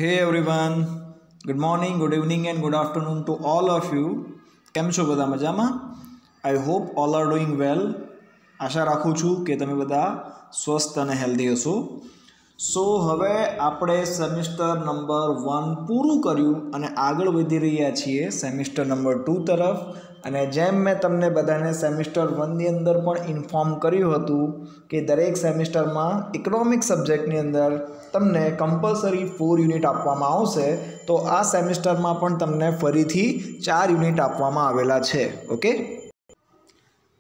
Hey everyone, good morning, good evening, and good afternoon to all of you. કેમ છો બધા મજામાં? I hope all are doing well. આશા રાખું છું કે તમે બધા સ્વસ્થ અને હેલ્ધી હશો. સો હવે આપણે સેમિસ્ટર નંબર 1 પૂરું કર્યું અને આગળ વધી રહ્યા છીએ સેમિસ્ટર નંબર 2 તરફ. અને જેમ મેં તમને બધાને સેમિસ્ટર 1ની અંદર પણ ઇન્ફોર્મ કર્યું હતું કે દરેક સેમિસ્ટરમાં ઇકોનોમિક સબ્જેક્ટની અંદર તમને કમ્પલસરી 4 યુનિટ આપવામાં આવશે. તો આ સેમિસ્ટરમાં પણ તમને ફરીથી 4 યુનિટ આપવામાં આવેલા છે. ઓકે,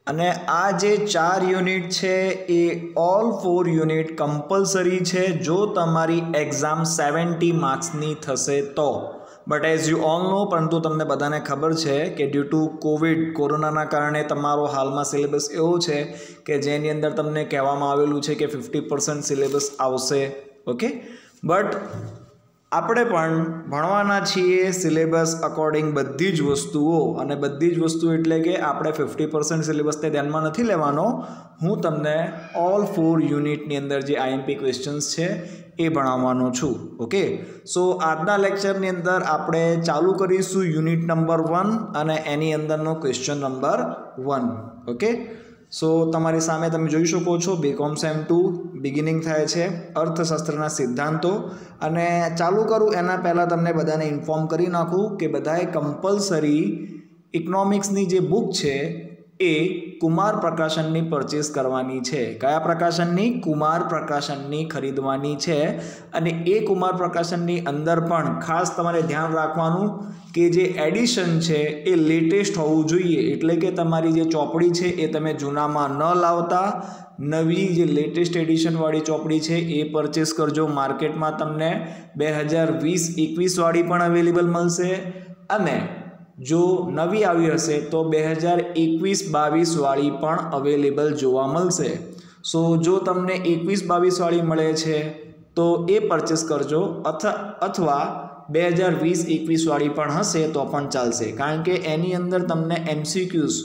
અને આ જે 4 યુનિટ છે એ ઓલ 4 યુનિટ કમ્પલસરી છે જો તમારી એક્ઝામ 70 માર્ક્સની થશે તો. But as you all know, પરંતુ તમને બધાને ખબર છે કે ડ્યુ ટુ કોરોનાના કારણે તમારો હાલમાં સિલેબસ એવો છે કે જેની અંદર તમને કહેવામાં આવેલું છે કે 50% સિલેબસ આવશે. ઓકે, બટ આપણે પણ ભણવાના છીએ સિલેબસ અકોર્ડિંગ બધી જ વસ્તુઓ. અને બધી જ વસ્તુ એટલે કે આપણે 50% સિલેબસને ધ્યાનમાં નથી લેવાનો. હું તમને ઓલ 4 યુનિટની અંદર જે આઈએમપી ક્વેશ્ચન્સ છે એ ભણાવવાનો છું. ઓકે, સો આજના લેક્ચરની અંદર આપણે ચાલુ કરીશું યુનિટ નંબર 1 અને એની અંદરનો ક્વેશ્ચન નંબર 1. ઓકે, સો તમારી સામે તમે જોઈ શકો છો બીકોમ સેમ 2 બિગિનિંગ થાય છે અર્થશાસ્ત્રના સિદ્ધાંતો. અને ચાલુ કરું એના પહેલાં તમને બધાને ઇન્ફોર્મ કરી નાખું કે બધાએ કમ્પલસરી ઇકોનોમિક્સની જે બુક છે એ કુમાર પ્રકાશનની પરચેસ કરવાની છે. કયા પ્રકાશનની? કુમાર પ્રકાશનની ખરીદવાની છે. અને એ કુમાર પ્રકાશનની અંદર પણ ખાસ તમારે ધ્યાન રાખવાનું કે જે એડિશન છે એ લેટેસ્ટ હોવું જોઈએ. એટલે કે તમારી જે ચોપડી છે એ તમે જૂનામાં ન લાવતા, નવી જે લેટેસ્ટ એડિશનવાળી ચોપડી છે એ પરચેસ કરજો. માર્કેટમાં તમને 2020-21 વાળી પણ અવેલેબલ મળશે, અને જો નવી આવી હશે તો 2021-22 વાળી પણ અવેલેબલ જોવા મળશે. સો જો તમને 21-22 વાળી મળે છે તો એ પરચેસ કરજો, અથવા 2020-21 વાળી પણ હશે તો પણ ચાલશે, કારણ કે એની અંદર તમને MCQs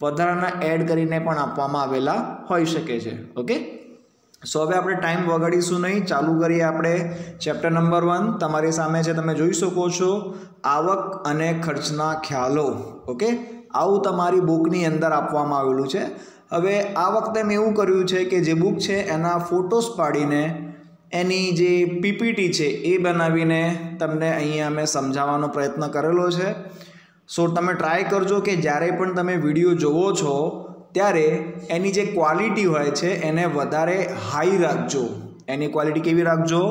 વધારાના એડ કરીને પણ આપવામાં આવેલા હોઈ શકે છે. ઓકે, સો હવે આપણે ટાઈમ વગાડીશું નહીં, ચાલુ કરીએ આપણે ચેપ્ટર નંબર 1. તમારી સામે છે, તમે જોઈ શકો છો આવક અને ખર્ચના ખ્યાલો. ઓકે, આવું તમારી બુકની અંદર આપવામાં આવેલું છે. હવે આ વખતે મેં એવું કર્યું છે કે જે બુક છે એના ફોટોસ પાડીને એની જે પીપીટી છે એ બનાવીને તમને અહીંયા અમે સમજાવવાનો પ્રયત્ન કરેલો છે. સો તમે ટ્રાય કરજો કે જ્યારે પણ તમે વિડીયો જોવો છો ત્યારે એની જે ક્વોલિટી હોય છે એને વધારે હાઈ રાખજો. એની ક્વોલિટી કેવી રાખજો?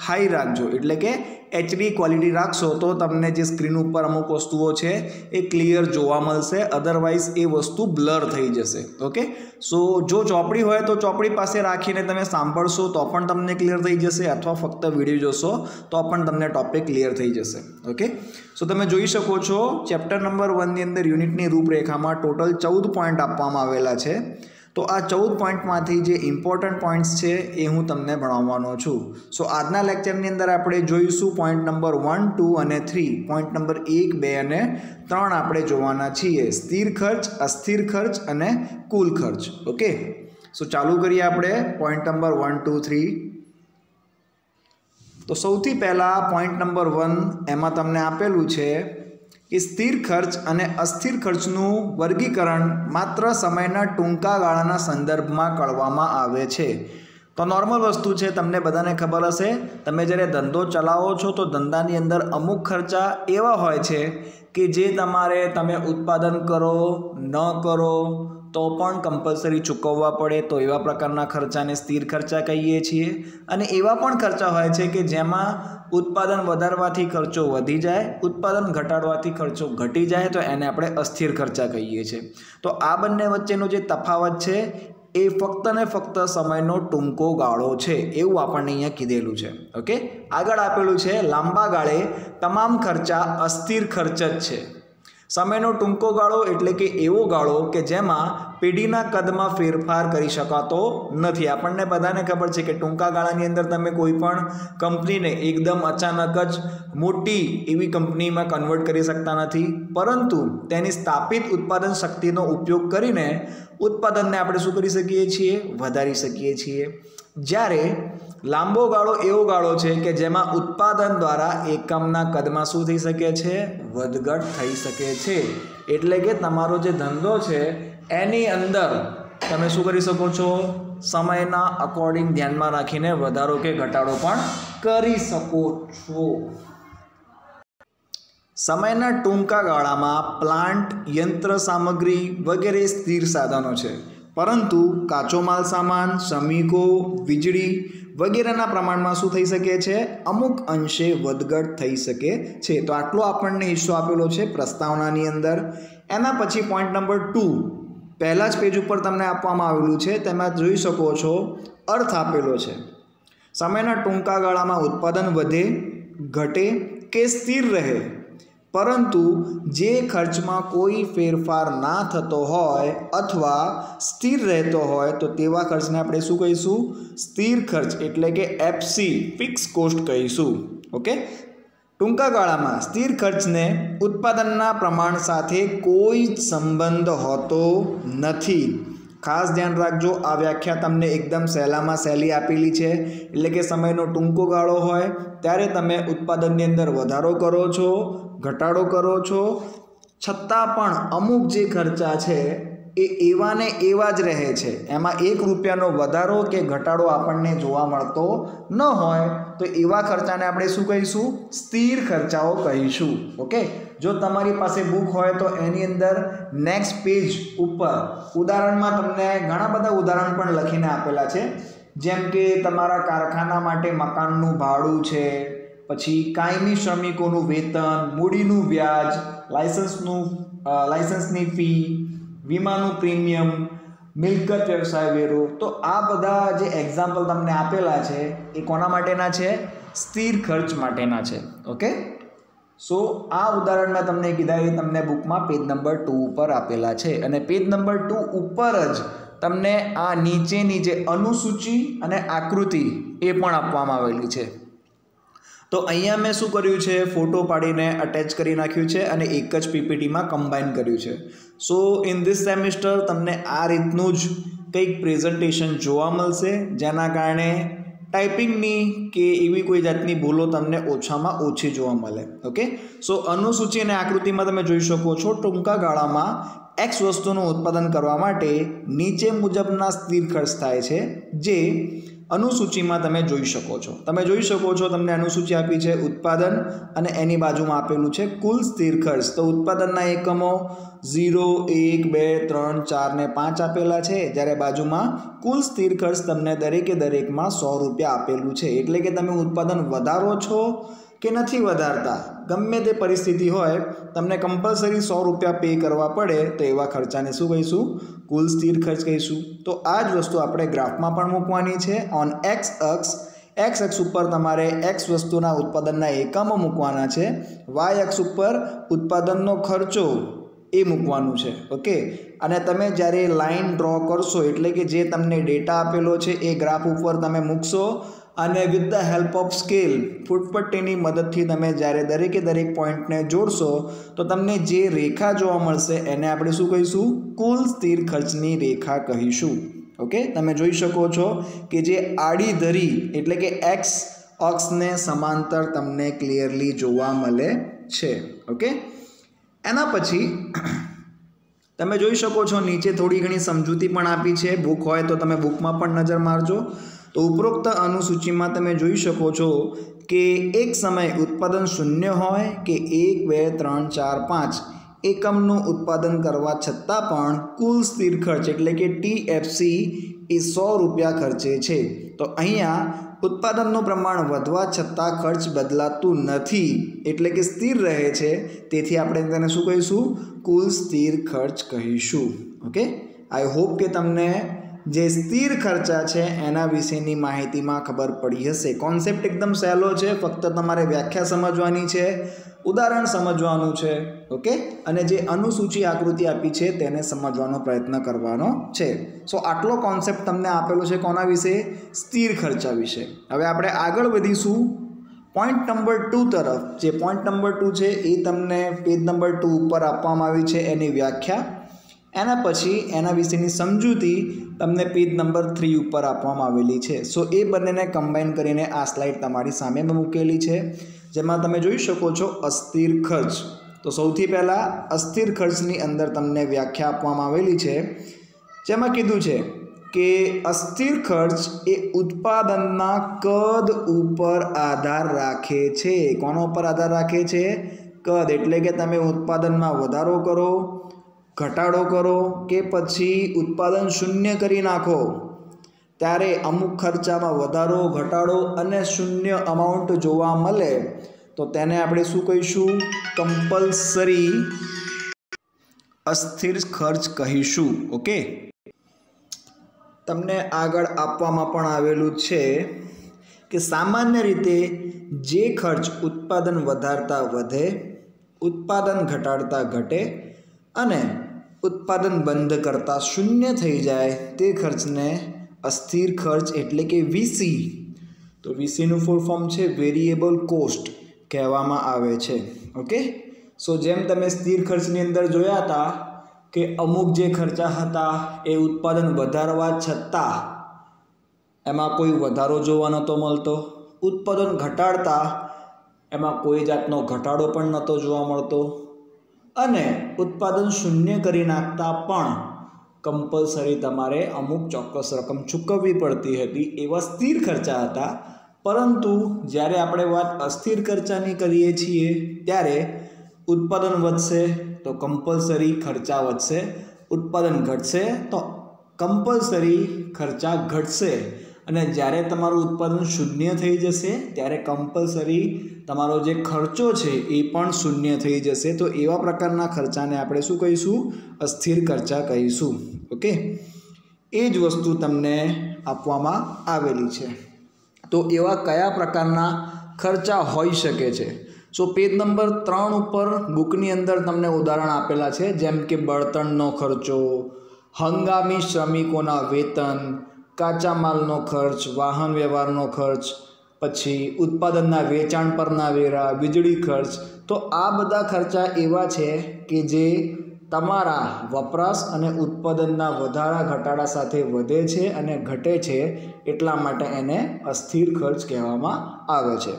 હાઈ રાખજો. એટલે કે HD ક્વોલિટી રાખશો તો તમને જે સ્ક્રીન ઉપર અમુક વસ્તુઓ છે એ ક્લિયર જોવા મળશે, અધરવાઇઝ એ વસ્તુ બ્લર થઈ જશે. ઓકે, સો જો ચોપડી હોય તો ચોપડી પાસે રાખીને તમે સાંભળશો તો પણ તમને ક્લિયર થઈ જશે, અથવા ફક્ત વિડીયો જોશો તો પણ તમને ટોપિક ક્લિયર થઈ જશે. ઓકે, સો તમે જોઈ શકો છો ચેપ્ટર નંબર 1ની અંદર યુનિટની રૂપરેખામાં ટોટલ 14 પોઈન્ટ આપવામાં આવેલા છે. તો આ 14 પોઈન્ટમાંથી જે ઇમ્પોર્ટન્ટ પોઈન્ટ્સ છે એ હું તમને ભણાવવાનો છું. સો આજના લેક્ચરની અંદર આપણે જોઈશું પોઈન્ટ નંબર 1, 2 અને 3. પોઈન્ટ નંબર 1, 2 અને 3 આપણે જોવાના છીએ: સ્થિર ખર્ચ, અસ્થિર ખર્ચ અને કુલ ખર્ચ. ઓકે, સો ચાલુ કરીએ આપણે પોઈન્ટ નંબર 1, 2, 3. તો સૌથી પહેલાં પોઈન્ટ નંબર 1 એમાં તમને આપેલું છે કે સ્થિર ખર્ચ અને અસ્થિર ખર્ચનું વર્ગીકરણ માત્ર સમયના ટૂંકા ગાળાના સંદર્ભમાં કરવામાં આવે છે. તો નોર્મલ વસ્તુ છે, તમને બધાને ખબર હશે, તમે જ્યારે ધંધો ચલાવો છો તો ધંધાની અંદર અમુક ખર્ચા એવા હોય છે કે જે તમે ઉત્પાદન કરો ન કરો તો પણ કમ્પલસરી ચૂકવવા પડે. તો એવા પ્રકારના ખર્ચાને સ્થિર ખર્ચા કહીએ છીએ. અને એવા પણ ખર્ચા હોય છે કે જેમાં ઉત્પાદન વધારવાથી ખર્ચો વધી જાય, ઉત્પાદન ઘટાડવાથી ખર્ચો ઘટી જાય, તો એને આપણે અસ્થિર ખર્ચા કહીએ છીએ. તો આ બંને વચ્ચેનો જે તફાવત છે એ ફક્ત ને ફક્ત સમયનો ટૂંકો ગાળો છે, એવું આપણને અહીંયા કીધેલું છે. ઓકે, આગળ આપેલું છે લાંબા ગાળે તમામ ખર્ચા અસ્થિર ખર્ચ જ છે. સમયનો ટૂંકો ગાળો એટલે કે એવો ગાળો કે જેમાં પેઢીના કદમાં ફેરફાર કરી શકાતો નથી. આપણને બધાને ખબર છે કે ટૂંકા ગાળાની અંદર તમે કોઈ પણ કંપનીને એકદમ અચાનક જ મોટી એવી કંપનીમાં કન્વર્ટ કરી શકતા નથી, પરંતુ તેની સ્થાપિત ઉત્પાદન શક્તિનો ઉપયોગ કરીને ઉત્પાદનને આપણે શું કરી શકીએ છીએ? વધારી શકીએ છીએ. જ્યારે લાંબો ગાળો એવો ગાળો છે કે જેમાં ઉત્પાદન દ્વારા એકમના કદમાં શું થઈ શકે છે? વધઘટ થઈ શકે છે. એટલે કે તમારો જે ધંધો છે એની અંદર તમે શું કરી શકો છો? સમયના અકોર્ડિંગ ધ્યાનમાં રાખીને વધારો કે ઘટાડો પણ કરી શકો છો. સમયના ટૂંકા ગાળામાં પ્લાન્ટ, યંત્ર સામગ્રી વગેરે સ્થિર સાધનો છે, પરંતુ કાચો માલ સામાન, શ્રમિકો, વીજળી વગેરેના પ્રમાણમાં શું થઈ શકે છે? અમુક અંશે વધઘટ થઈ શકે છે. તો આટલો આપણને હિસ્સો આપેલો છે પ્રસ્તાવનાની અંદર. એના પછી પોઈન્ટ નંબર 2 પહેલા જ પેજ ઉપર તમને આપવામાં આવેલું છે, તેમાં જોઈ શકો છો અર્થ આપેલો છે. સમયના ટૂંકા ગાળામાં ઉત્પાદન વધે, ઘટે કે સ્થિર રહે, પરંતુ જે ખર્ચમાં કોઈ ફેરફાર ના થતો હોય અથવા સ્થિર રહેતો હોય તો તેવા ખર્ચને આપણે શું કહીશું? સ્થિર ખર્ચ એટલે કે એફસી, ફિક્સ કોસ્ટ કહીશું. ઓકે, ટૂંકા ગાળામાં સ્થિર ખર્ચને ઉત્પાદનના પ્રમાણ સાથે કોઈ જ સંબંધ હોતો નથી. ખાસ ધ્યાન રાખજો, આ વ્યાખ્યા તમને એકદમ સહેલામાં સહેલી આપેલી છે. એટલે કે સમયનો ટૂંકો ગાળો હોય ત્યારે તમે ઉત્પાદનની અંદર વધારો કરો છો, ઘટાડો કરો છો, છતાં પણ અમુક જે ખર્ચા છે એ એવા ને એવા જ રહે છે. એમાં ₹1નો વધારો કે ઘટાડો આપણને જોવા મળતો ન હોય તો એવા ખર્ચાને આપણે શું કહીશું? સ્થિર ખર્ચાઓ કહીશું. ઓકે, જો તમારી પાસે બુક હોય તો એની અંદર નેક્સ્ટ પેજ ઉપર ઉદાહરણમાં તમને ઘણા બધા ઉદાહરણ પણ લખીને આપેલા છે. જેમ કે તમારા કારખાના માટે મકાનનું ભાડું છે, પછી કાયમી શ્રમિકોનું વેતન, મૂડીનું વ્યાજ, લાયસન્સની ફી, વીમાનું પ્રીમિયમ, મિલકત વ્યવસાય વેરો. તો આ બધા જે એક્ઝામ્પલ તમને આપેલા છે એ કોના માટેના છે? સ્થિર ખર્ચ માટેના છે. ઓકે, સો આ ઉદાહરણ મેં તમને કીધા એ તમને બુકમાં પેજ નંબર 2 ઉપર આપેલા છે. અને પેજ નંબર 2 ઉપર જ તમને આ નીચેની જે અનુસૂચિ અને આકૃતિ એ પણ આપવામાં આવેલી છે. તો અહીંયા મેં શું કર્યું છે? ફોટો પાડીને અટેચ કરી નાખ્યું છે અને એક જ પીપીટીમાં કમ્બાઈન કર્યું છે. સો ઇન ધીસ સેમિસ્ટર તમને આ રીતનું જ કંઈક પ્રેઝન્ટેશન જોવા મળશે, જેના કારણે ટાઈપિંગની કે એવી કોઈ જાતની ભૂલો તમને ઓછામાં ઓછી જોવા મળે. ઓકે, સો અનુસૂચિ અને આકૃતિમાં તમે જોઈ શકો છો ટૂંકા ગાળામાં એક્સ વસ્તુનું ઉત્પાદન કરવા માટે નીચે મુજબના સ્થિર ખર્ચ થાય છે, જે અનુસૂચિમાં તમે જોઈ શકો છો. તમને અનુસૂચિ આપી છે ઉત્પાદન અને એની બાજુમાં આપેલું છે કુલ સ્થિર ખર્ચ. તો ઉત્પાદનના એકમો 0, 1, 2, 3, 4 ને 5 આપેલા છે, જ્યારે બાજુમાં કુલ સ્થિર ખર્ચ તમને દરેકે દરેકમાં ₹100 આપેલું છે. એટલે કે તમે ઉત્પાદન વધારો છો કે નથી વધારતા, ગમે તે પરિસ્થિતિ હોય, તમને કમ્પલસરી ₹100 પે કરવા પડે તો એવા ખર્ચાને શું કહીશું? કુલ સ્થિર ખર્ચ કહીશું. તો આ જ વસ્તુ આપણે ગ્રાફમાં પણ મૂકવાની છે. ઓન એક્સ અક્ષ ઉપર તમારે એક્સ વસ્તુના ઉત્પાદનના એકમો મૂકવાના છે, વાય અક્ષ ઉપર ઉત્પાદનનો ખર્ચો એ મૂકવાનું છે. ઓકે, અને તમે જ્યારે લાઇન ડ્રો કરશો એટલે કે જે તમને ડેટા આપેલો છે એ ગ્રાફ ઉપર તમે મૂકશો અને with the help of scale, ફૂટપટ્ટીની મદદથી તમે જ્યારે દરેકે દરેક પોઈન્ટને જોડશો તો તમને જે રેખા જોવા મળશે એને આપણે શું કહીશું? કુલ સ્થિર ખર્ચની રેખા કહીશું. ઓકે, તમે જોઈ શકો છો કે જે આડી ધરી એટલે કે એક્સ અક્ષને સમાંતર તમને ક્લિયરલી જોવા મળે છે. ઓકે, એના પછી તમે જોઈ શકો છો નીચે થોડી ઘણી સમજૂતી પણ આપી છે. બુક હોય તો તમે બુકમાં પણ નજર મારજો. તો ઉપરોક્ત અનુસૂચિમાં તમે જોઈ શકો છો કે એક સમય ઉત્પાદન 0 હોય કે 1, 2, 3, 4, 5 એકમનું ઉત્પાદન કરવા છતાં પણ કુલ સ્થિર ખર્ચ એટલે કે ટીએફસી એ ₹100 ખર્ચે છે. તો અહીંયા ઉત્પાદનનું પ્રમાણ વધવા છતાં ખર્ચ બદલાતું નથી એટલે કે સ્થિર રહે છે, તેથી આપણે તેને શું કહીશું? કુલ સ્થિર ખર્ચ કહીશું. ઓકે, આઈ હોપ કે તમને જે સ્થિર ખર્ચા છે એના વિશેની માહિતીમાં ખબર પડી હશે. કોન્સેપ્ટ એકદમ સહેલો છે, ફક્ત તમારે વ્યાખ્યા સમજવાની છે, ઉદાહરણ સમજવાનું છે. ઓકે, અને જે અનુસૂચિ આકૃતિ આપી છે તેને સમજવાનો પ્રયત્ન કરવાનો છે. સો આટલો કોન્સેપ્ટ તમને આપેલો છે કોના વિશે? સ્થિર ખર્ચા વિશે. હવે આપણે આગળ વધીશું પોઈન્ટ નંબર 2 તરફ. જે પોઈન્ટ નંબર 2 છે એ તમને પેજ નંબર 2 ઉપર આપવામાં આવી છે એની વ્યાખ્યા. एना पछी एना विशेनी समजूती तमने पेज नंबर 3 पर आपवामां आवेली छे। सो ए बंनेने कम्बाइन करीने आ स्लाइड तमारी सामे मूकेली छे, जेमां तमे जोई शको छो अस्थिर खर्च। तो सौथी पहला अस्थिर खर्चनी अंदर तमने व्याख्या आपवामां आवेली छे, जेमां कीधुं छे के अस्थिर खर्च ए उत्पादनना कद उपर आधार राखे छे। कोना उपर आधार राखे छे? कद एटले के तमे उत्पादनमां वधारो करो, घटाडो करो के पछी उत्पादन शून्य करी नाखो, त्यारे अमुक खर्चामां वधारो, घटाडो अने शून्य अमाउंट जोवा मळे तो तेने आपणे शुं कहीशुं? कम्पलसरी अस्थिर खर्च कहीशुं। ओके, तमने आगळ आपवामां पण आवेलुं छे के सामान्य रीते जे खर्च उत्पादन वधारता वधे, उत्पादन घटाडता घटे अने उत्पादन बंध करता शून्य थई जाय ते खर्चने अस्थिर खर्च एटले के वीसी, तो वीसी नुं फूल फॉर्म छे वेरिएबल कोस्ट कहेवामां आवे छे। ओके, सो जेम तमे स्थिर खर्चनी अंदर जोया हता के अमुक जे खर्चा हता ए उत्पादन वधारवा छतां एमां कोई वधारो जोवा नतो मळतो, उत्पादन घटाडता एमां कोई जातनो घटाडो पण नतो जोवा मळतो अने उत्पादन शून्य करी नाखता पण कम्पलसरी तमारे अमुक चोक्कस रकम चूकववी पड़ती हती एवा स्थिर खर्चा हता। परंतु ज्यारे आपणे वात अस्थिर खर्चानी करीए छीए त्यारे उत्पादन वधशे तो कम्पलसरी खर्चा वधशे, उत्पादन घटशे तो कम्पलसरी खर्चा घटशे अने ज्यारे तमारुं उत्पादन शून्य थई जशे त्यारे कम्पलसरी तमारो जे खर्चो छे ए पण शून्य थई जशे। तो एवा प्रकारना खर्चाने आपणे शुं कहीशुं? अस्थिर खर्चा कहीशुं। ओके, ए ज वस्तु तमने आपवामां आवेली छे। तो एवा कया प्रकारना खर्चा होई शके छे? सो पेज नंबर 3 पर बुकनी अंदर तमने उदाहरण आपेला छे, जेम के बळतणनो खर्चो, हंगामी श्रमिकोना वेतन, काचा मालनो खर्च, वाहन व्यवहारनो खर्च, पछी उत्पादनना वेचाण परना वेरा, वीजળી खर्च। तो आ बधा खर्चा एवा छे के जे तमारा वपराश अने उत्पादनना वधारा घटाड़ा साथे वधे छे अने घटे छे, एटला माटे एने अस्थिर खर्च कहेवामां आवे छे।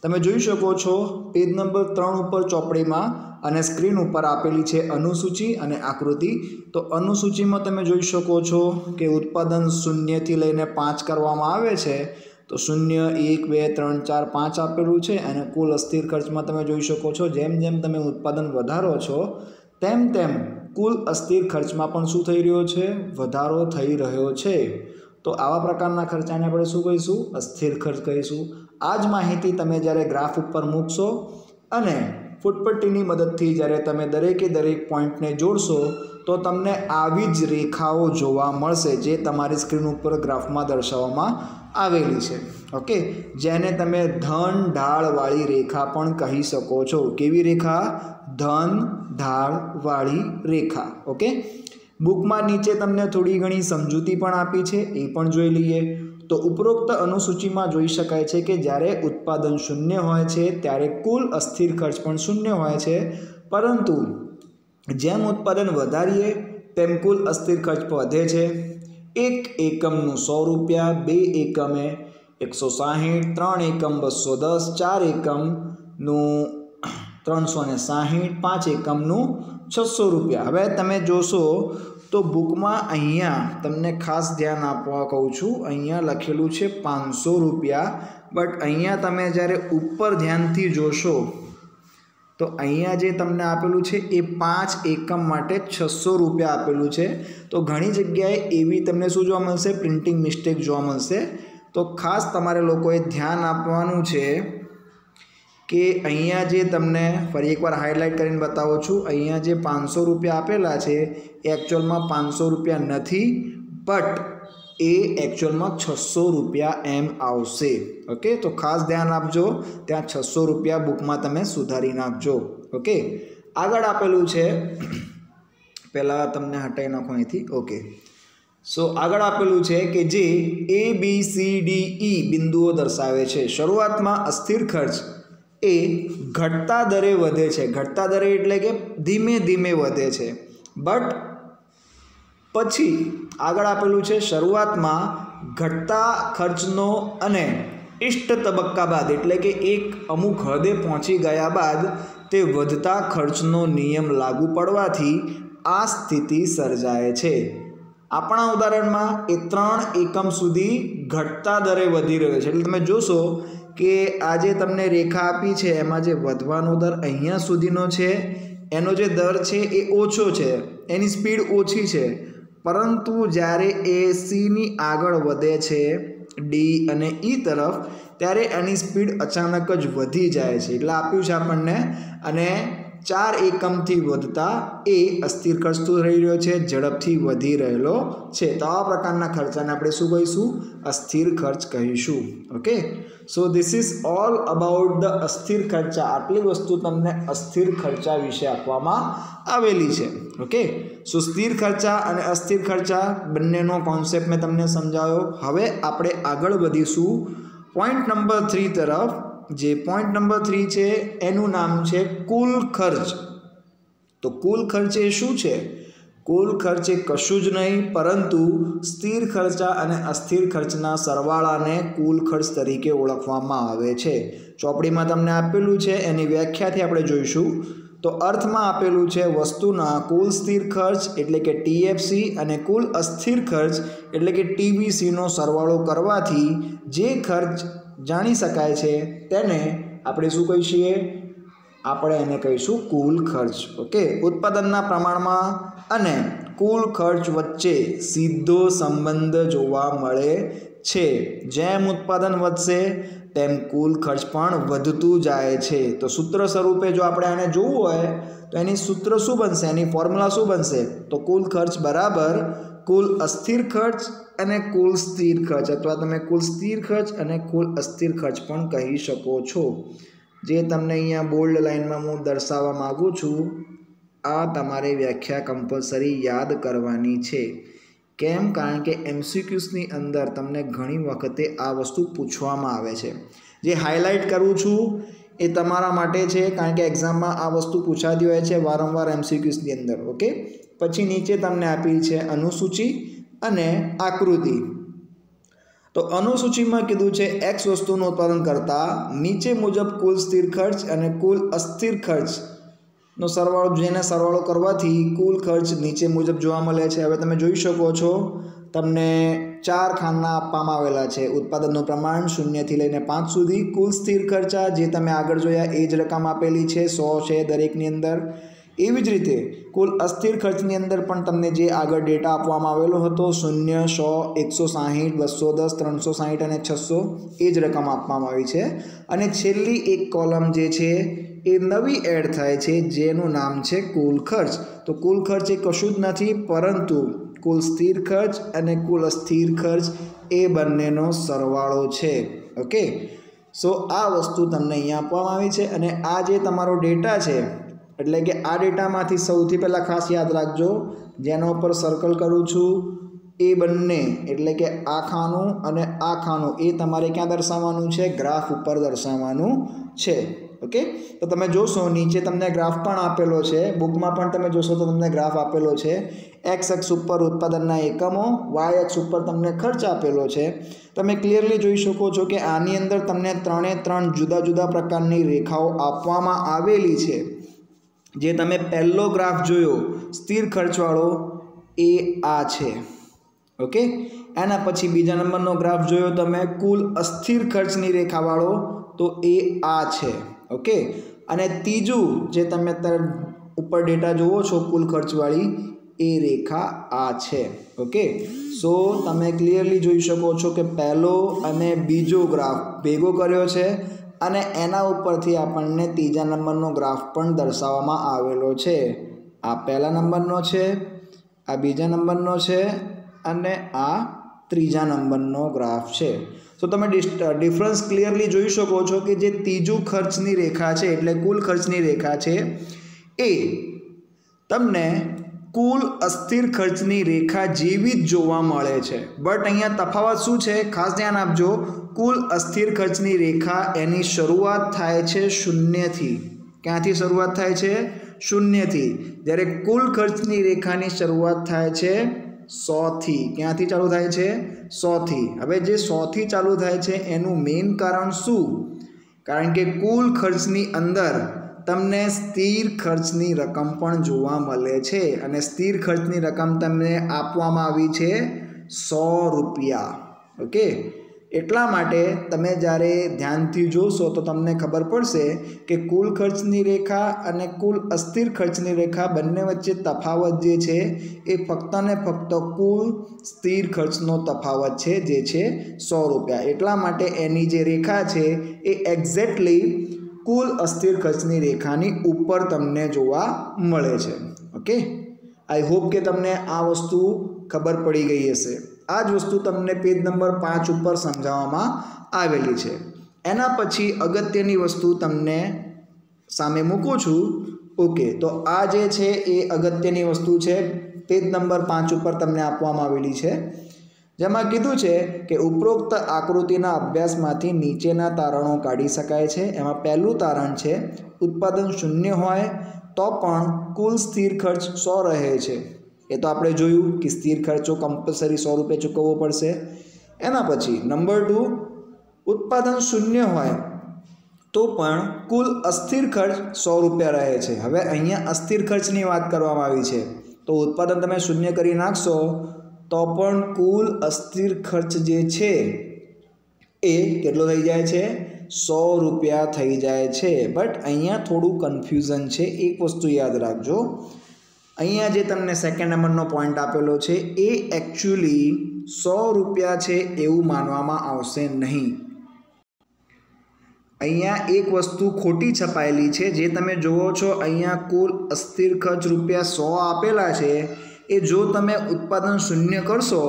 तमे जोई शको छो पेज नंबर 3 पर चोपड़ीमां अने स्क्रीन पर आपेली छे अनुसूची अने आकृति। तो अनुसूचीमां तमे जोई शको छो के उत्पादन 0 थी लईने 5 करवामां आवे छे, तो 0 1 2 3 4 5 आपेलुं छे अने कुल अस्थिर खर्चमां तमे जोई शको छो जेम जेम तमे उत्पादन वधारो छो तेम तेम कुल अस्थिर खर्चमां पण शुं थई रह्यो छे? वधारो थई रह्यो छे। तो आवा प्रकारना खर्चाने आपणे शुं कहीशुं? अस्थिर खर्च कहीशुं। आ ज माहिती तमे ज्यारे ग्राफ पर मूकशो अने फूटपट्टीनी मददथी ज्यारे तमे दरेके दरेक पॉइंटने जोड़शो तो तमने आवी ज रेखाओ जोवा मळशे जे तमारी स्क्रीन पर ग्राफमां दर्शाववामां आवेली छे। ओके, जेने तमे धन ढाळवाળી रेखा पण कही शको छो। केवी रेखा? धन ढाळवाળી रेखा। ओके, बुकमां नीचे तमने थोड़ी घणी समजूती पण आपी छे, ए पण जोई लईए। तो उपरोक्त अनुसूचीमां जोई शकाय छे के ज्यारे उत्पादन शून्य होय छे त्यारे कुल अस्थिर खर्च पण शून्य होय छे, परंतु जेम उत्पादन वधारीए तेम कुल अस्थिर खर्च वधे छे। 1 एकमनुं 100 रुपया, 2 एकमे 160, 3 एकम 210, 4 एकमनुं 360, 5 एकमनुं 600 रुपया। हवे तमे जोशो तो बुकमां अहींया तमने खास ध्यान आपवा कहूं छुं, अहींया लखेलुं छे 500 रुपया, बट अहींया तमे ज्यारे उपर ध्यानथी जोशो तो अहींया जे तमने आपेलुं छे ए 5 एकम माटे 600 रुपया आपेलुं छे। तो घणी जग्याए एवी तमने शुं जोवा मळशे? प्रिंटिंग मिस्टेक जोवा मळशे। तो खास तमारे लोकोए ध्यान आपवानुं छे के अहींया जे तमने फरी एकवार हाइलाइट करीने बतावुं छुं, अहींया जे 500 रुपया आपेला छे ए एक्चुअलमां 500 रुपया नथी, बट ए एक्चुअलमां 600 रुपया एम आवशे। ओके, तो खास ध्यान आपजो, त्यां 600 रुपया बुकमां तमे सुधारी नाखजो। ओके, आगळ आपेलुं छे, पहेला तमने हटावी नाखो अहींथी। ओके, सो आगळ आपेलुं छे के जे ABCDE बिंदुओ दर्शावे छे। शरूआतमां अस्थिर खर्च ए घटता दरे वधे छे। घटता दरे एटले के धीमे धीमे वधे छे, बट પછી આગળ આપેલું છે શરૂઆતમાં ઘટતા ખર્ચનો અને ઇષ્ટ તબક્કા બાદ એટલે કે એક અમુક હદે પહોંચી ગયા બાદ તે વધતા ખર્ચનો નિયમ લાગુ પડવાથી આ સ્થિતિ સર્જાય છે. આપણા ઉદાહરણમાં એ 3 એકમ સુધી ઘટતા દરે વધી રહ્યો છે. એટલે તમે જોશો કે આ જે તમને રેખા આપી છે એમાં જે વધવાનો દર અહીંયા સુધીનો છે એનો જે દર છે એ ઓછો છે, એની સ્પીડ ઓછી છે, પરંતુ જ્યારે એ સી આગળ વધે છે ડી અને ઈ તરફ ત્યારે એની સ્પીડ અચાનક જ વધી જાય છે. એટલે આપ્યું છે આપણને અને 4 એકમથી વધતા એ અસ્થિર ખર્ચ તો રહી રહ્યો છે, ઝડપથી વધી રહેલો છે. તો આવા પ્રકારના ખર્ચાને આપણે શું કહીશું? અસ્થિર ખર્ચ કહીશું. Okay, so this is all about the અસ્થિર ખર્ચા. આટલી વસ્તુ તમને અસ્થિર ખર્ચા વિશે આપવામાં આવેલી છે. ઓકે, સો સ્થિર ખર્ચા અને અસ્થિર ખર્ચા બંનેનો કોન્સેપ્ટ મેં તમને સમજાવ્યો. હવે આપણે આગળ વધીશું પોઈન્ટ નંબર 3 તરફ. જે પોઈન્ટ નંબર 3 છે એનું નામ છે કુલ ખર્ચ. તો કુલ ખર્ચ એ શું છે? કુલ ખર્ચ એ કશું જ નહીં પરંતુ સ્થિર ખર્ચા અને અસ્થિર ખર્ચના સરવાળાને કુલ ખર્ચ તરીકે ઓળખવામાં આવે છે. ચોપડીમાં તમને આપેલું છે, એની વ્યાખ્યાથી આપણે જોઈશું. તો અર્થમાં આપેલું છે વસ્તુના કુલ સ્થિર ખર્ચ એટલે કે ટીએફસી અને કુલ અસ્થિર ખર્ચ એટલે કે ટીવીસીનો સરવાળો કરવાથી જે ખર્ચ જાણી શકાય છે તેને આપણે શું કહીશું? આપણે એને કહીશું કુલ ખર્ચ. ઓકે, ઉત્પાદનના પ્રમાણમાં અને કુલ ખર્ચ વચ્ચે સીધો સંબંધ જોવા મળે છે. જેમ ઉત્પાદન વધશે તેમ કુલ ખર્ચ પણ વધતું જાય છે. તો સૂત્ર સ્વરૂપે જો આપણે આને જોવું હોય તો એની સૂત્ર શું બનશે? એની ફોર્મ્યુલા શું બનશે? તો કુલ ખર્ચ બરાબર કુલ અસ્થિર ખર્ચ અને કુલ સ્થિર ખર્ચ, અથવા તમે કુલ સ્થિર ખર્ચ અને કુલ અસ્થિર ખર્ચ પણ કહી શકો છો. જે તમને અહીંયા બોલ્ડ લાઇનમાં હું દર્શાવવા માગું છું, આ તમારે વ્યાખ્યા કમ્પલસરી યાદ કરવાની છે. કેમ? કારણ કે એમસીક્યુઝની અંદર તમને ઘણી વખતે આ વસ્તુ પૂછવામાં આવે છે. જે હાઇલાઇટ કરું છું એ તમારા માટે છે, કારણ કે એક્ઝામમાં આ વસ્તુ પૂછાતી હોય છે વારંવાર એમસીક્યુઝની અંદર. ઓકે, પછી નીચે તમને આપી છે અનુસૂચિ અને આકૃતિ. તો અનુસૂચિમાં કીધું છે એક્સ વસ્તુનું ઉત્પાદન કરતા નીચે મુજબ કુલ સ્થિર ખર્ચ અને કુલ અસ્થિર ખર્ચનો સરવાળો, જેને સરવાળો કરવાથી કુલ ખર્ચ નીચે મુજબ જોવા મળે છે. હવે તમે જોઈ શકો છો તમને 4 ખાના આપવામાં આવેલા છે. ઉત્પાદનનું પ્રમાણ 0 થી લઈને 5 સુધી. કુલ સ્થિર ખર્ચા જે તમે આગળ જોયા એ જ રકમ આપેલી છે, 100 છે દરેકની અંદર. એવી જ રીતે કુલ અસ્થિર ખર્ચની અંદર પણ તમને જે આગળ ડેટા આપવામાં આવેલો હતો 0, 100, 160, 210, 360 અને 600 એ જ રકમ આપવામાં આવી છે. અને છેલ્લી એક કોલમ જે છે એ નવી એડ થાય છે જેનું નામ છે કુલ ખર્ચ. તો કુલ ખર્ચ એ કશું જ નથી પરંતુ કુલ સ્થિર ખર્ચ અને કુલ અસ્થિર ખર્ચ એ બંનેનો સરવાળો છે. ઓકે, સો આ વસ્તુ તમને અહીંયા આપવામાં આવી છે. અને આ જે તમારો ડેટા છે એટલે કે આ ડેટામાંથી સૌથી પહેલાં ખાસ યાદ રાખજો, જેના ઉપર સર્કલ કરું છું એ બંને એટલે કે આ ખાનું અને આ ખાનું એ તમારે ક્યાં દર્શાવવાનું છે? ગ્રાફ ઉપર દર્શાવવાનું છે. ઓકે, તો તમે જોશો નીચે તમને ગ્રાફ પણ આપેલો છે, બુકમાં પણ તમે જોશો તો તમને ગ્રાફ આપેલો છે. એક્સ અક્ષ ઉપર ઉત્પાદનના એકમો, વાય અક્ષ ઉપર તમને ખર્ચ આપેલો છે. તમે ક્લિયરલી જોઈ શકો છો કે આની અંદર તમને 3 જુદા જુદા પ્રકારની રેખાઓ આપવામાં આવેલી છે. જે તમે પહેલો ગ્રાફ જોયો સ્થિર ખર્ચવાળો એ આ છે. ઓકે, એના પછી બીજા નંબરનો ગ્રાફ જોયો તમે કુલ અસ્થિર ખર્ચની રેખાવાળો, તો એ આ છે. ઓકે, અને ત્રીજું જે તમે અત્યારે ઉપર ડેટા જુઓ છો કુલ ખર્ચવાળી એ રેખા આ છે. ઓકે, સો તમે ક્લિયરલી જોઈ શકો છો કે પહેલો અને બીજો ગ્રાફ ભેગો કર્યો છે અને એના ઉપરથી આપણને ત્રીજા નંબરનો ગ્રાફ પણ દર્શાવવામાં આવેલો છે. આ પહેલા નંબરનો છે, આ બીજા નંબરનો છે અને આ ત્રીજા નંબરનો ગ્રાફ છે. તો તમે ડિફરન્સ ક્લિયરલી જોઈ શકો છો કે જે ત્રીજું ખર્ચની રેખા છે એટલે કુલ ખર્ચની રેખા છે એ તમને કુલ અસ્થિર ખર્ચની રેખા જેવી જ જોવા મળે છે. બટ અહીંયા તફાવત શું છે ખાસ ધ્યાન આપજો. કુલ અસ્થિર ખર્ચની રેખા એની શરૂઆત થાય છે 0થી. ક્યાંથી શરૂઆત થાય છે? 0થી. જ્યારે કુલ ખર્ચની રેખાની શરૂઆત થાય છે 100 થી। ક્યાંથી ચાલુ થાય છે? 100 થી। હવે જે 100 થી ચાલુ થાય છે એનું મેઇન કારણ શું? કારણ કે કુલ ખર્ચની અંદર તમને સ્થિર ખર્ચની રકમ પણ જોવા મળે છે અને સ્થિર ખર્ચની રકમ તમને આપવામાં આવી છે 100 રૂપિયા। ઓકે, એટલા માટે તમે જ્યારે ધ્યાનથી જોશો તો તમને ખબર પડશે કે કુલ ખર્ચની રેખા અને કુલ અસ્થિર ખર્ચની રેખા બંને વચ્ચે તફાવત જે છે એ ફક્ત ને ફક્ત કુલ સ્થિર ખર્ચનો તફાવત છે, જે છે 100 રૂપિયા। એટલા માટે એની જે રેખા છે એ એક્ઝેક્ટલી કુલ અસ્થિર ખર્ચની રેખાની ઉપર તમને જોવા મળે છે। ઓકે, આઈ હોપ કે તમને આ વસ્તુ ખબર પડી ગઈ હશે। આ જ વસ્તુ તમને પેજ નંબર 5 ઉપર સમજાવવામાં આવેલી છે। એના પછી અગત્યની વસ્તુ તમને સામે મૂકું છું। ઓકે, તો આ જે છે એ અગત્યની વસ્તુ છે, પેજ નંબર 5 ઉપર તમને આપવામાં આવેલી છે, જેમાં કીધું છે કે ઉપરોક્ત આકૃતિના અભ્યાસમાંથી નીચેના તારણો કાઢી શકાય છે। એમાં પહેલું તારણ છે ઉત્પાદન શૂન્ય હોય તો પણ કુલ સ્થિર ખર્ચ 100 રહે છે। એ તો આપણે જોયું કે સ્થિર ખર્ચો કમ્પલસરી 100 રૂપિયા ચૂકવવો પડશે। એના પછી નંબર 2, ઉત્પાદન શૂન્ય હોય તો પણ કુલ અસ્થિર ખર્ચ 100 રૂપિયા રહે છે। હવે અહીંયા અસ્થિર ખર્ચની વાત કરવામાં આવી છે, તો ઉત્પાદન તમે શૂન્ય કરી નાખશો તો પણ કુલ અસ્થિર ખર્ચ જે છે એ કેટલો થઈ જાય છે? 100 રૂપિયા થઈ જાય છે। બટ અહીંયા થોડું કન્ફ્યુઝન છે, એક વસ્તુ યાદ રાખજો। અહીંયા જે તમને સેકન્ડ નંબરનો પોઈન્ટ આપેલો છે એ એકચ્યુઅલી 100 રૂપિયા છે એવું માનવામાં આવશે નહીં। અહીંયા એક વસ્તુ ખોટી છપાયેલી છે, જે તમે જુઓ છો અહીંયા કુલ અસ્થિર ખર્ચ રૂપિયા 100 આપેલા છે, એ જો તમે ઉત્પાદન શૂન્ય કરશો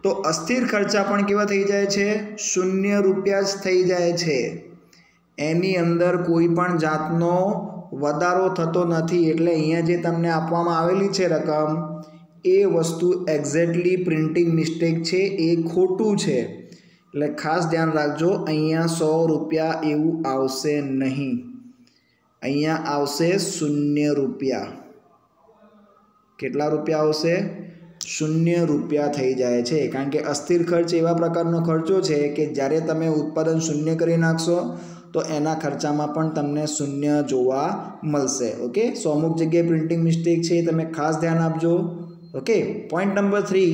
તો અસ્થિર ખર્ચા પણ કેવા થઈ જાય છે? 0 રૂપિયા જ થઈ જાય છે। એની અંદર કોઈ પણ જાતનો વધારો થતો નથી। એટલે અહીંયા જે તમને આપવામાં આવેલી છે રકમ, એ વસ્તુ એક્ઝેક્ટલી પ્રિન્ટિંગ મિસ્ટેક છે, એ ખોટું છે। એટલે ખાસ ધ્યાન રાખજો, અહીંયા 100 રૂપિયા એવું આવશે નહીં, અહીંયા આવશે 0 રૂપિયા। કેટલા રૂપિયા આવશે? 0 રૂપિયા થઈ જાય છે। કારણ કે અસ્થિર ખર્ચ એવા પ્રકારનો ખર્ચો છે કે જ્યારે તમે ઉત્પાદન શૂન્ય કરી નાખશો તો એના ખર્ચામાં પણ તમને 0 જોવા મળશે। ઓકે, સો અમુક જગ્યાએ પ્રિન્ટિંગ મિસ્ટેક છે, તમે ખાસ ધ્યાન આપજો। ઓકે, પોઈન્ટ નંબર 3,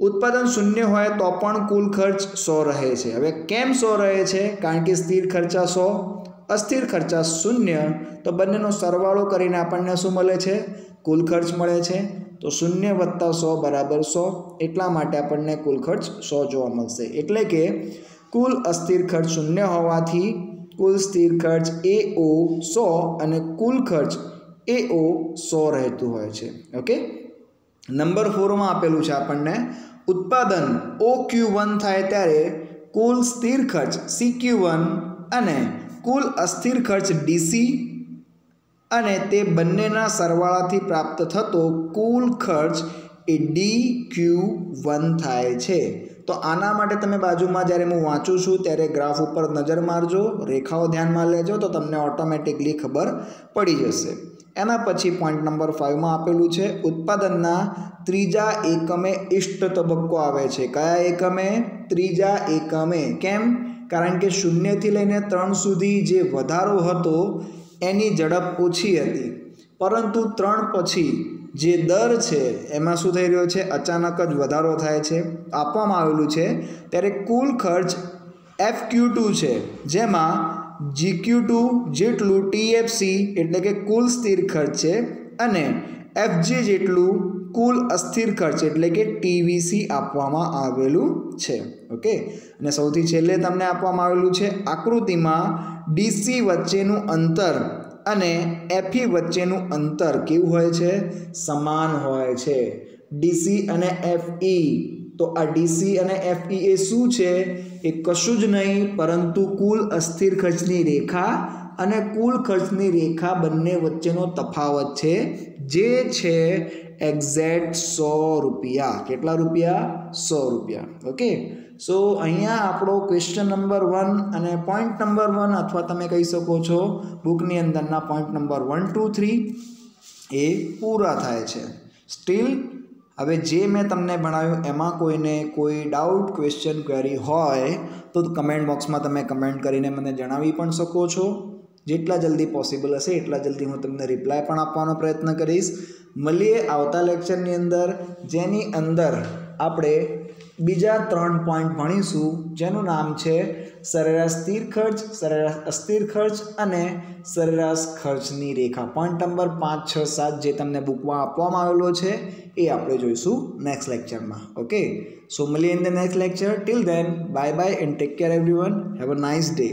ઉત્પાદન શૂન્ય હોય તો પણ કુલ ખર્ચ 100 રહે છે। હવે કેમ 100 રહે છે? કારણ કે સ્થિર ખર્ચા 100, અસ્થિર ખર્ચા 0, તો બંનેનો સરવાળો કરીને આપણને શું મળે છે? કુલ ખર્ચ મળે છે। તો 0 + 100 = 100, એટલા માટે આપણને કુલ ખર્ચ 100 જોવા મળશે। એટલે કે કુલ અસ્થિર ખર્ચ 0 હોવાથી કુલ સ્થિર ખર્ચ AO 100 અને કુલ ખર્ચ AO 100 રહેતું હોય છે। ઓકે, નંબર 4 માં આપેલું છે આપણને ઉત્પાદન OQ1 થાય ત્યારે કુલ સ્થિર ખર્ચ CQ1 અને કુલ અસ્થિર ખર્ચ DC અને તે બંનેના સરવાળાથી પ્રાપ્ત થતો કુલ ખર્ચ એ DQ1 થાય છે। તો આના માટે તમે બાજુમાં જ્યારે હું વાંચું છું ત્યારે ગ્રાફ ઉપર નજર મારજો, રેખાઓ ધ્યાનમાં લેજો, તો તમને ઓટોમેટિકલી ખબર પડી જશે। એના પછી પોઈન્ટ નંબર 5 માં આપેલું છે ઉત્પાદનના ત્રીજા એકમે ઇષ્ટ તબક્કો આવે છે। કયા એકમે? ત્રીજા એકમે। કેમ? કારણ કે 0 થી લઈને 3 સુધી જે વધારો હતો એની ઝડપ ઓછી હતી, પરંતુ 3 પછી જે દર છે એમાં શું થઈ રહ્યો છે? અચાનક જ વધારો થાય છે। આપવામાં આવેલું છે ત્યારે કુલ ખર્ચ FQ2 છે, જેમાં GQ2 જેટલું TFC એટલે કે કુલ સ્થિર ખર્ચ છે અને FG જેટલું કુલ અસ્થિર ખર્ચ એટલે કે TVC આપવામાં આવેલું છે। ઓકે, અને સૌથી છેલ્લે તમને આપવામાં આવેલું છે આકૃતિમાં DC વચ્ચેનું અંતર અને FE વચ્ચેનું અંતર કેવું હોય છે? સમાન હોય છે। DC અને FE, તો આ DC અને FE એ શું છે? એ કશું જ નહીં પરંતુ કુલ અસ્થિર ખર્ચની રેખા અને કુલ ખર્ચની રેખા બંને વચ્ચેનો તફાવત છે, જે છે એક્ઝેક્ટ 100 રૂપિયા। કેટલા રૂપિયા? 100 રૂપિયા। ઓકે, સો અહીંયા આપણો ક્વેશ્ચન નંબર 1 અને પોઈન્ટ નંબર 1 અથવા તમે કહી શકો છો બુકની અંદરના પોઈન્ટ નંબર 1, 2, 3 એ પૂરા થાય છે। સ્ટીલ હવે જે મેં તમને ભણાવ્યું એમાં કોઈને કોઈ ડાઉટ, ક્વેશ્ચન, ક્વેરી હોય તો કમેન્ટ બોક્સમાં તમે કમેન્ટ કરીને મને જણાવી પણ શકો છો. જેટલા જલ્દી પોસિબલ હશે એટલા જલ્દી હું તમને રિપ્લાય પણ આપવાનો પ્રયત્ન કરીશ. મળીએ આવતા લેક્ચરની અંદર, જેની અંદર આપણે બીજા 3 પોઈન્ટ ભણીશું, જેનું નામ છે સરેરાશ સ્થિર ખર્ચ, સરેરાશ અસ્થિર ખર્ચ અને સરેરાશ ખર્ચની રેખા. પોઈન્ટ નંબર 5, 6, 7 જે તમને બુકમાં આપવામાં આવેલો છે એ આપણે જોઈશું નેક્સ્ટ લેક્ચરમાં. ઓકે, સો મળીએ in the next lecture. Till then, bye bye and take care everyone. Have a nice day.